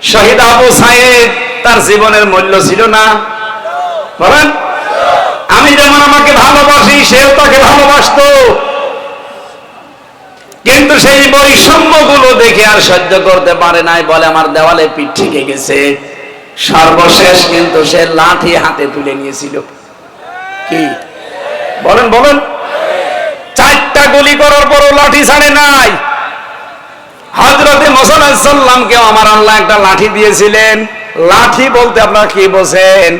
শহীদ আবু সাইদ তার জীবনের মূল্য ছিল না? বলেন। আমি যেমন আমাকে ভালোবাসি, সেও তাকে ভালোবাসতো, কিন্তু সেই বৈষম্য গুলো দেখে আর সহ্য করতে পারে নাই, বলে আমার দেওয়ালে পিঠ ঠেকে গেছে। সর্বশেষ কিন্তু সে লাঠি হাতে তুলে নিয়েছিল। কি বলেন? বলেন। 4টা গুলি করার পরও লাঠি ছাড়ে নাই। হযরতে মুসা আলাইহিস সালামকেও আমার আল্লাহ একটা লাঠি দিয়েছিলেন। লাঠি বলতে আপনারা কি বোঝেন?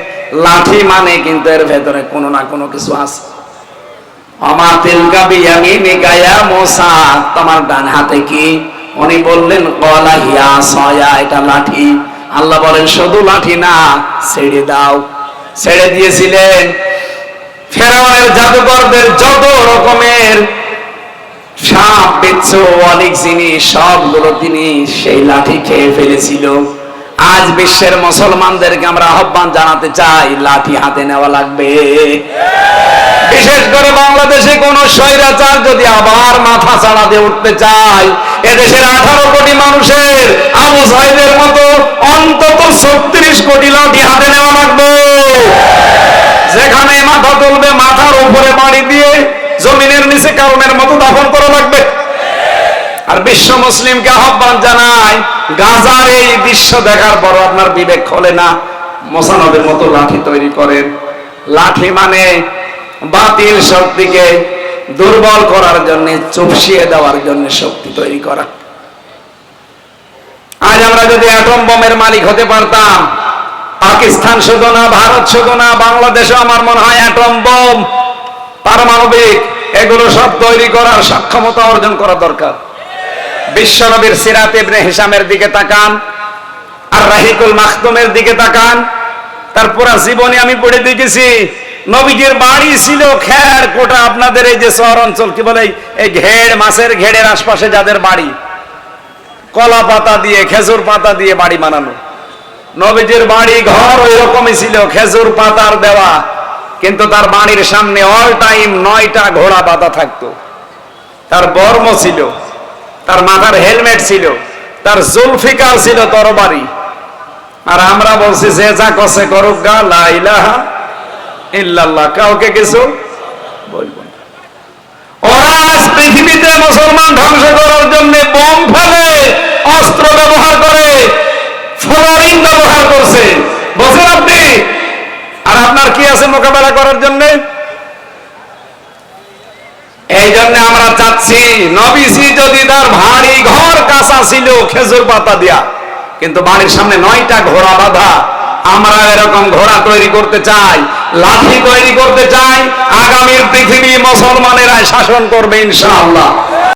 লাঠি মানে কিন্তু এর ভেতরে কোনো না কোনো কিছু আছে। আমা তিলকা বিয়ামিনিকা ইয়া মুসা, তোমার ডান হাতে কি? উনি বললেন ক্বালা হিয়া সায়া, এটা লাঠি। আল্লাহ বলেন শুধু লাঠি না, ছেড়ে দাও। ছেড়ে দিয়েছিলেন। ফেরাউনের জাদুকরদের যত রকমের সাপ বিচ্ছু অনেক জিনিস সবগুলো তিনি সেই লাঠি খেয়ে ফেলেছিল। আজ বিশ্বের মুসলমানদেরকে আমরা আহ্বান জানাতে চাই, লাঠি হাতে নেওয়া লাগবে। বিশেষ করে বাংলাদেশে কোন স্বৈরাচার যদি আবার মাথা চাড়া দিয়ে উঠতে চায়, এদেশের 18 কোটি মানুষের আবু সাইদের মতো অন্তত 36 কোটি লাঠি হাতে নেওয়া লাগবে। যেখানে মাথা তুলবে মাথার উপরে বাড়ি দিয়ে জমিনের নিচে কারণের মতো দাফন করা লাগবে। আর বিশ্ব মুসলিমকে আহ্বান জানাই, গাজার এই দৃশ্য দেখার পর আপনার বিবেক খোলে না? মোসানবের মতো লাঠি তৈরি করেন। লাঠি মানে বাতিল শক্তিকে দুর্বল করার জন্য, চুপসিয়ে দেওয়ার জন্য শক্তি তৈরি করা। আজ আমরা যদি অ্যাটম বোমের মালিক হতে পারতাম, পাকিস্তান শুধু না, ভারত শুধু না, বাংলাদেশে আমার মনে হয় অ্যাটম বোম, পারমাণবিক, এগুলো সব তৈরি করার সক্ষমতা অর্জন করা দরকার। বিশ্বনবীর সিরাত ইবনে হিশামের দিকে তাকান, আর রাহিকুল মাখতুমের দিকে তাকান। তার পুরো জীবনী আমি পড়ে দেখেছি। নবীজির বাড়ি ছিল খের কোটা। আপনাদের এই যে শহর অঞ্চল কি বলে, এই ঘেড়, মাছের ঘেড়ের আশপাশে যাদের বাড়ি, কলা পাতা দিয়ে, খেজুর পাতা দিয়ে বাড়ি বানানো। নবীজির বাড়ি ঘর ওই রকমই ছিল, খেজুর পাতার দেওয়া। কিন্তু তার বাড়ির সামনে অল টাইম 9টা ঘোড়া বাঁধা থাকতো। তার বর্ম ছিল, তার মাথার হেলমেট ছিল, তার জুলফিকার ছিল তরবারি। আর আমরা বলছি যে যা কসে করুক গা, লা ইলাহা ইল্লাল্লাহ, কাউকে কিছু বলবো না। ওরা আজ পৃথিবীতে মুসলমান ধ্বংস করার জন্য বোম ফেলে, অস্ত্র ব্যবহার করে, ফ্লোরিন ব্যবহার করছে, বুঝেন আপনি? আর আপনার কি আছে মোকাবেলা করার জন্য? এই জন্য আমরা চাচ্ছি, নবীজি যদি তার ভারী ঘর কাঁচা ছিল খেজুর পাতা দিয়া, কিন্তু বাড়ির সামনে 9টা ঘোড়া বাঁধা। আমরা এরকম ঘোড়া তৈরি করতে চাই, লাঠি তৈরি করতে চাই। আগামীর পৃথিবী মুসলমানেরা শাসন করবে ইনশাআল্লাহ।